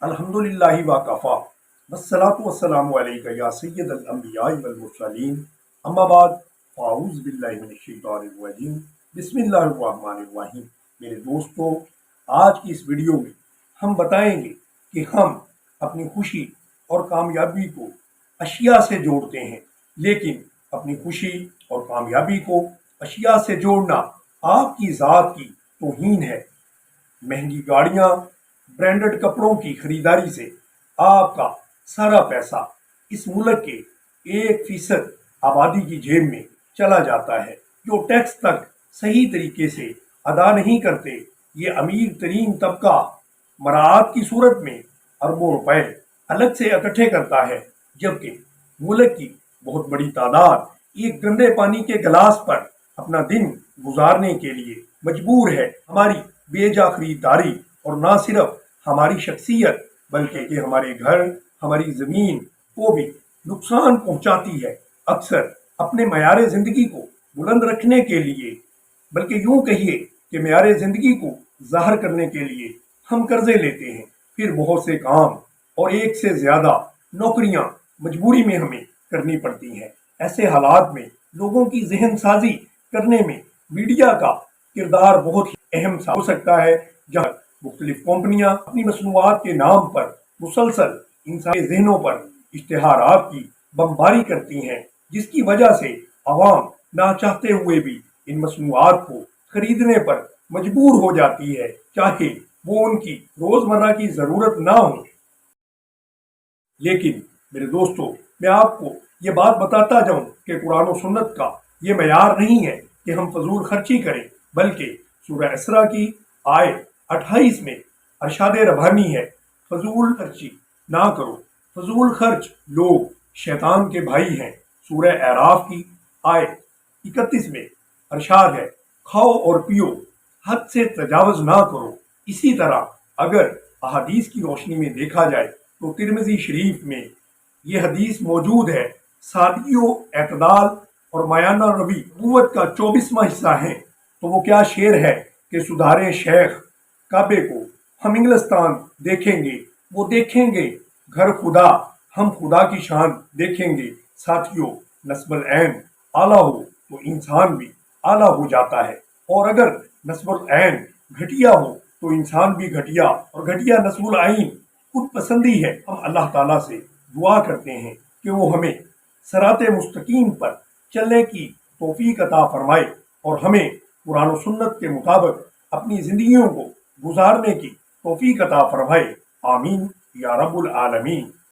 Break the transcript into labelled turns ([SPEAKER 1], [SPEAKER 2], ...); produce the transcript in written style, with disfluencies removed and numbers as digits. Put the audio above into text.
[SPEAKER 1] अल्हम्दुलिल्लाहि व कफ़ा वस्सलातु वस्सलामु अलैका या सय्यदल अंबियाइ वल मुरसलीन अम्मा बाद फ़अऊज़ु बिल्लाहि मिनश शैतानिर रजीम बिस्मिल्लाहिर रहमानिर रहीम। मेरे दोस्तों, आज की इस वीडियो में हम बताएंगे कि हम अपनी खुशी और कामयाबी को अशिया से जोड़ते हैं, लेकिन अपनी खुशी और कामयाबी को अशिया से जोड़ना आपकी ज़ात की तौहीन है। महंगी गाड़ियां, ब्रांडेड कपड़ों की खरीदारी से आपका सारा पैसा इस मुल्क के 1% आबादी की जेब में चला जाता है, जो टैक्स तक सही तरीके से अदा नहीं करते। ये अमीर तरीन तबका मराआत की सूरत में अरबों रुपए अलग से इकट्ठे करता है, जबकि मुल्क की बहुत बड़ी तादाद एक गंदे पानी के गिलास पर अपना दिन गुजारने के लिए मजबूर है। हमारी बेजा खरीदारी और ना सिर्फ हमारी शख्सियत बल्कि कि हमारे घर, हमारी ज़मीन को भी नुकसान पहुंचाती है। अक्सर अपने मयार ज़िंदगी को बुलंद रखने के लिए, बल्कि यूं कहिए कि मयार ज़िंदगी को ज़ाहिर करने के लिए हम कर्जे लेते हैं। फिर बहुत से काम और एक से ज़्यादा नौकरियां मजबूरी में हमें करनी पड़ती हैं। ऐसे हालात में लोगों की जहन साजी करने में मीडिया का किरदार बहुत ही अहम हो सकता है, जहाँ मुख्तलिफ कंपनियां अपनी मसनूआत के नाम पर मुसलसल इंसानी जहनों पर इश्तिहारात की बमबारी करती हैं, जिसकी वजह से आवाम ना चाहते हुए भी इन मसनूआत को खरीदने पर मजबूर हो जाती है, चाहे वो उनकी रोजमर्रा की जरूरत ना हो। लेकिन मेरे दोस्तों, मैं आपको ये बात बताता जाऊं कि कुरान और सुन्नत का ये मयार नहीं है कि हम फजूल खर्ची करें, बल्कि सूरह इसरा की आयत 28 में अरशाद रब्बानी है, फजूल खर्ची ना करो। फजूल खर्च लोग शैतान के भाई हैं। सूरह एराफ की आयत 31 में अरशाद है, खाओ और पियो, हद से तजावज ना करो। इसी तरह अगर अहादीस की रोशनी में देखा जाए तो तिरमिज़ी शरीफ में ये हदीस मौजूद है, सादगी एतदाल और मायाना रवि नबूवत का 24वां हिस्सा है। तो वो क्या शेर है कि सुधारे शेख काबे को हम इंग्लिस्तान देखेंगे, वो देखेंगे घर खुदा, हम खुदा की शान देखेंगे। साथियों, नस्बुल ऐन आला हो तो इंसान भी आला हो जाता है, और अगर नस्बुल ऐन घटिया हो तो इंसान भी घटिया, और घटिया नस्बुल ऐन खुद पसंदी है। हम अल्लाह ताला से दुआ करते हैं कि वो हमें सराते मुस्तकीम पर चलने की तौफीक अता फरमाए और हमें कुरान और सुन्नत के मुताबिक अपनी जिंदगियों को गुजारने की तौफीक अता फरमाए। आमीन या रब्बुल आलमीन।